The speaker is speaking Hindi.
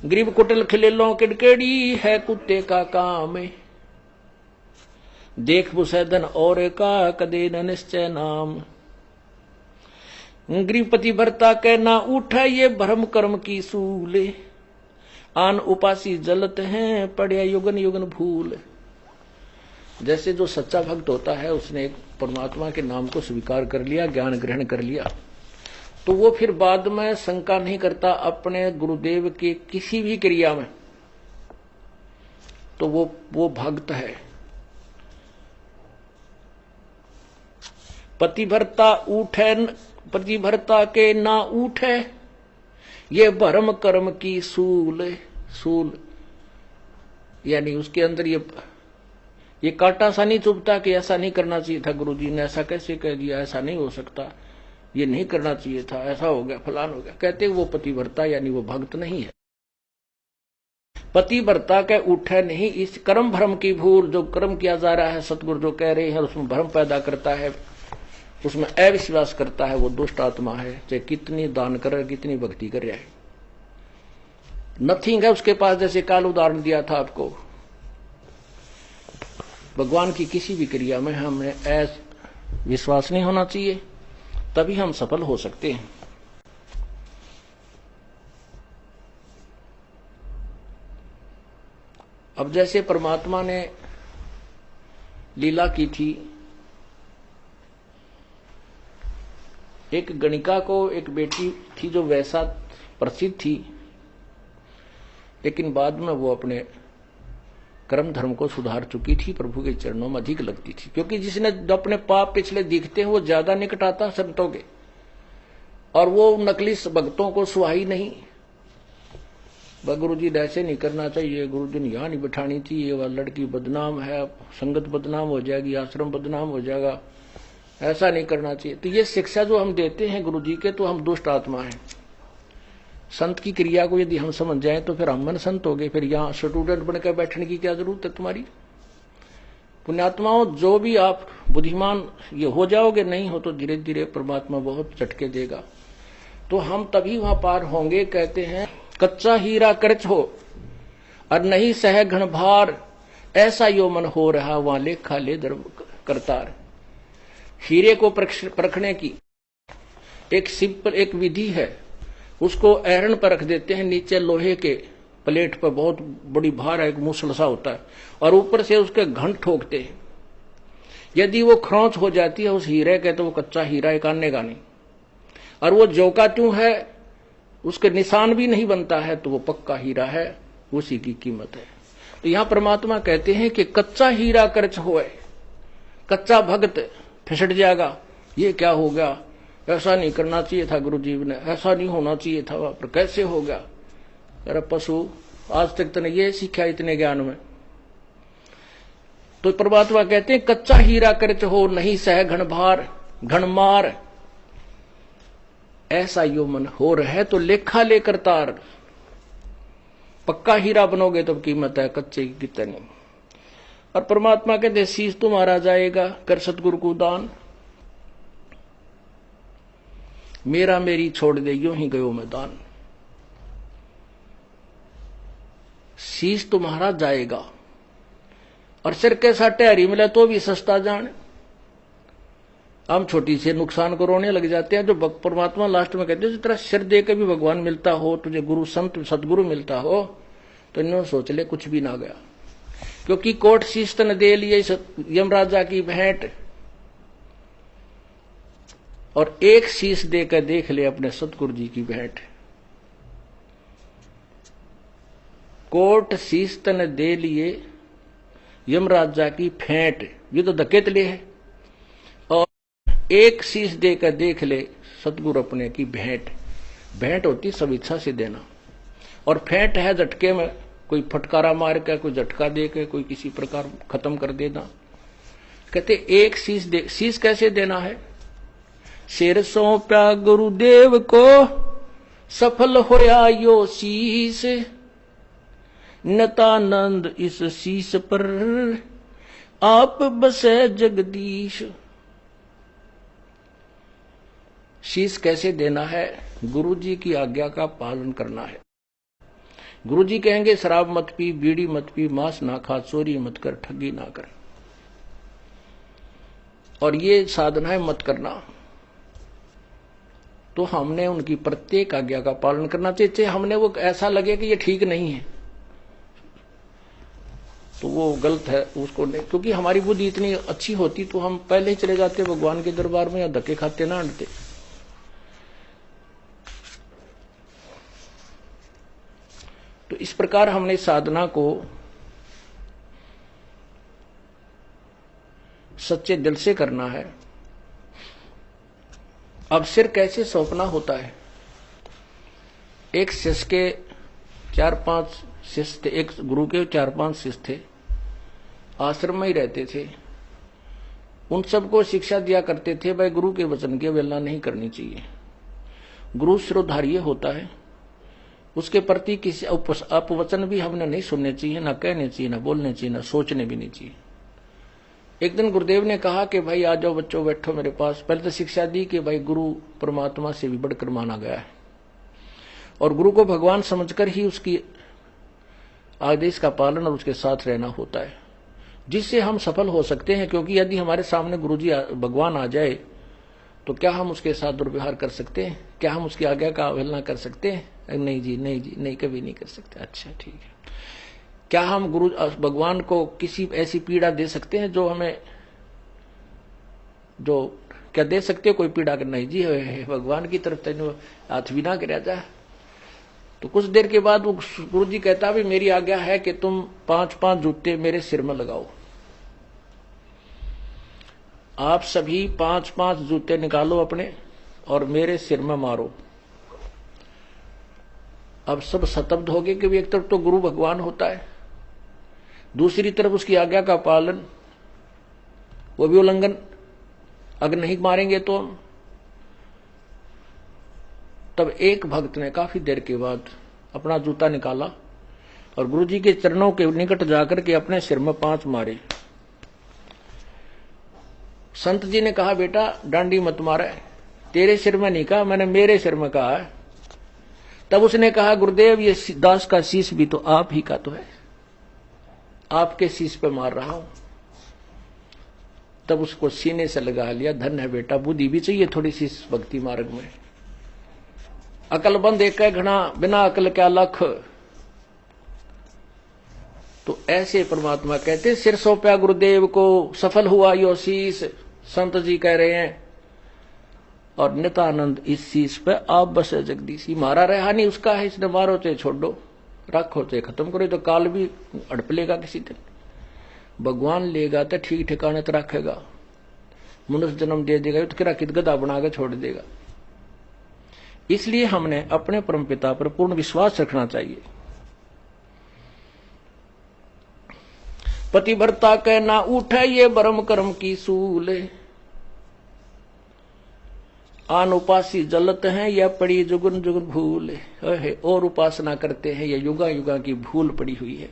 गरीब कुटिल खिलेलों किड़केड़ी है कुत्ते का काम, देख बुसैदन और का कदे न निश्चय नाम। गृहपति भरता के ना उठा ये भ्रम कर्म की सूले, आन उपासी जलत हैं पड़े युगन युगन भूल। जैसे जो सच्चा भक्त होता है उसने एक परमात्मा के नाम को स्वीकार कर लिया, ज्ञान ग्रहण कर लिया, तो वो फिर बाद में शंका नहीं करता अपने गुरुदेव की किसी भी क्रिया में, तो वो भक्त है। पतिभरता के ना उठे ये भरम कर्म की सूल, यानी उसके अंदर ये कांटा सा नहीं चुभता कि ऐसा नहीं करना चाहिए था, गुरुजी ने ऐसा कैसे कह दिया, ऐसा नहीं हो सकता, ये नहीं करना चाहिए था, ऐसा हो गया, फलान हो गया। कहते वो पतिव्रता यानी वो भक्त नहीं है। पतिव्रता के उठे नहीं इस कर्म भ्रम की भूल, जो कर्म किया जा रहा है सतगुरु जो कह रहे हैं उसमें भ्रम पैदा करता है, उसमें अविश्वास करता है, वो दुष्ट आत्मा है। चाहे कितनी दान करे, कितनी भक्ति कर रहा है, नथिंग है उसके पास। जैसे काल उदाहरण दिया था आपको, भगवान की किसी भी क्रिया में हमें विश्वास नहीं होना चाहिए, तभी हम सफल हो सकते हैं। अब जैसे परमात्मा ने लीला की थी, एक गणिका को एक बेटी थी जो वैसा प्रसिद्ध थी, लेकिन बाद में वो अपने कर्म धर्म को सुधार चुकी थी, प्रभु के चरणों में अधिक लगती थी। क्योंकि जिसने अपने पाप पिछले दिखते हैं वो ज्यादा निकट आता संतों के, और वो नकली भक्तों को सुहाई नहीं। गुरु जी ऐसे नहीं करना चाहिए, गुरु जी ने यहां नहीं बिठानी थी, ये वह लड़की बदनाम है, संगत बदनाम हो जाएगी, आश्रम बदनाम हो जाएगा, ऐसा नहीं करना चाहिए। तो ये शिक्षा जो हम देते हैं गुरु जी के, तो हम दुष्ट आत्मा हैं। संत की क्रिया को यदि हम समझ जाए तो फिर हम मन संत हो गए, फिर यहाँ स्टूडेंट बनकर बैठने की क्या जरूरत है तुम्हारी। पुण्यात्माओं, जो भी आप बुद्धिमान ये हो जाओगे, नहीं हो तो धीरे धीरे परमात्मा बहुत झटके देगा, तो हम तभी वहां पार होंगे। कहते हैं कच्चा हीरा कर्च हो और नहीं सह घन भार, ऐसा यो मन हो रहा वहां लेखा ले दर करतार। हीरे को परखने की एक सिंपल एक विधि है, उसको ऐरन पर रख देते हैं, नीचे लोहे के प्लेट पर बहुत बड़ी भार है, एक मूसल सा होता है, और ऊपर से उसके घंट ठोकते हैं। यदि वो खरोंच हो जाती है उस हीरे के, तो वो कच्चा हीरा एक आनेगा नहीं, और वो जो का त्यों है उसके निशान भी नहीं बनता है, तो वो पक्का हीरा है, उसी की कीमत है। तो यहां परमात्मा कहते हैं कि कच्चा हीरा कर्च होए, कच्चा भक्त फिसट जाएगा। ये क्या हो गया, ऐसा नहीं करना चाहिए था गुरु जी ने, ऐसा नहीं होना चाहिए था, पर कैसे हो गया। अरे पशु, आज तक तूने ये सीखा इतने ज्ञान में। तो परमात्मा कहते हैं कच्चा हीरा कर्च हो नहीं सह घन भार घन मार, ऐसा यो मन हो रहे तो लेखा लेकर तार। पक्का हीरा बनोगे तो कीमत है, कच्चे की कितनी। और परमात्मा कहते शीश तुम्हारा जाएगा कर सतगुरु को दान, मेरा मेरी छोड़ दे यूं ही गयो मैदान। शीश तुम्हारा जाएगा, और सिर के साटे हरी मिले तो भी सस्ता जान। हम छोटी से नुकसान को रोने लग जाते हैं। जो परमात्मा लास्ट में कहते हैं तेरा सिर दे के भी भगवान मिलता हो, तुझे गुरु संत सदगुरु मिलता हो, तो इन्होंने सोच ले कुछ भी ना गया। क्योंकि कोट शीश तन दे लिए यमराजा की भेंट, और एक शीश देकर देख ले अपने सतगुरु जी की भेंट। कोट शीश तन दे लिए यमराजा की फेंट, ये तो धकेत ले है, और एक शीश देकर देख ले सतगुरु अपने की भेंट। भेंट होती सब इच्छा से देना, और फेंट है झटके में, कोई फटकारा मार के, कोई झटका दे के, कोई किसी प्रकार खत्म कर देना। कहते एक शीश दे। शीश कैसे देना है, शेर सौंप्या गुरुदेव को सफल होया यो शीश, नतानंद इस शीश पर आप बसे जगदीश। शीश कैसे देना है, गुरु जी की आज्ञा का पालन करना है। गुरुजी कहेंगे शराब मत पी, बीड़ी मत पी, मांस ना खा, चोरी मत कर, ठगी ना कर, और ये साधना है मत करना। तो हमने उनकी प्रत्येक आज्ञा का पालन करना चाहिए, चाहे हमने वो ऐसा लगे कि ये ठीक नहीं है तो वो गलत है, उसको नहीं, क्योंकि हमारी बुद्धि इतनी अच्छी होती तो हम पहले ही चले जाते भगवान के दरबार में, या धक्के खाते ना अड़ते। तो इस प्रकार हमने साधना को सच्चे दिल से करना है। अब सिर कैसे सौंपना होता है। एक शिष्य के 4-5 शिष्य थे, एक गुरु के 4-5 शिष्य थे, आश्रम में ही रहते थे। उन सबको शिक्षा दिया करते थे भाई गुरु के वचन की अवहेलना नहीं करनी चाहिए। गुरु शिरोधार्य होता है, उसके प्रति किसी अपवचन भी हमने नहीं सुनने चाहिए, ना कहने चाहिए, ना बोलने चाहिए, ना सोचने भी नहीं चाहिए। एक दिन गुरुदेव ने कहा कि भाई आ जाओ बच्चों, बैठो मेरे पास। पहले तो शिक्षा दी कि भाई गुरु परमात्मा से भी बढ़कर माना गया है और गुरु को भगवान समझकर ही उसकी आदेश का पालन और उसके साथ रहना होता है, जिससे हम सफल हो सकते हैं। क्योंकि यदि हमारे सामने गुरुजी भगवान आ जाए तो क्या हम उसके साथ दुर्व्यवहार कर सकते हैं? क्या हम उसकी आज्ञा का अवहेलना कर सकते हैं? नहीं जी, नहीं जी, नहीं, कभी नहीं कर सकते। अच्छा ठीक है। क्या हम गुरु भगवान को किसी ऐसी पीड़ा दे सकते हैं जो हमें, जो क्या दे सकते हो कोई पीड़ा? कर नहीं जी, भगवान की तरफ तेन हाथ भी ना कर जा। तो कुछ देर के बाद वो गुरु जी कहता भी मेरी आज्ञा है कि तुम 5-5 जूते मेरे सिर में लगाओ। आप सभी 5-5 जूते निकालो अपने और मेरे सिर में मारो। अब सब स्तब्ध हो गए, क्योंकि एक तरफ तो गुरु भगवान होता है, दूसरी तरफ उसकी आज्ञा का पालन, वो भी उल्लंघन। अगर नहीं मारेंगे तो हम। तब एक भक्त ने काफी देर के बाद अपना जूता निकाला और गुरुजी के चरणों के निकट जाकर के अपने सिर में 5 मारे। संत जी ने कहा बेटा डांडी मत मारे, तेरे सिर में नहीं कहा, मैंने मेरे सिर में कहा है। तब उसने कहा गुरुदेव ये दास का शीश भी तो आप ही का तो है, आपके शीश पे मार रहा हूं। तब उसको सीने से लगा लिया। धन है बेटा, बुद्धि भी चाहिए थोड़ी सी भक्ति मार्ग में। अकलबंद एक घना, बिना अकल क्या लख। तो ऐसे परमात्मा कहते सिर सौंपया गुरुदेव को, सफल हुआ यो शीश। संत जी कह रहे हैं और नितानंद इस शीश पे आप बसे जगदीशी। मारा रहा नहीं उसका है, इसने मारो चाहे छोड़ दो, रखो चाहे खत्म करो, तो काल भी अड़प लेगा किसी दिन। भगवान लेगा तो ठीक ठिकाने तो रखेगा, मनुष्य जन्म दे देगा तो किरा कित गधा बना के छोड़ देगा। इसलिए हमने अपने परमपिता पर पूर्ण विश्वास रखना चाहिए। पतिव्रता के ना उठे ये ब्रह्म कर्म की सूल, आन उपासी जलत हैं या पड़ी जुगन जुगन भूल। और उपासना करते हैं, यह युगा युगा की भूल पड़ी हुई है।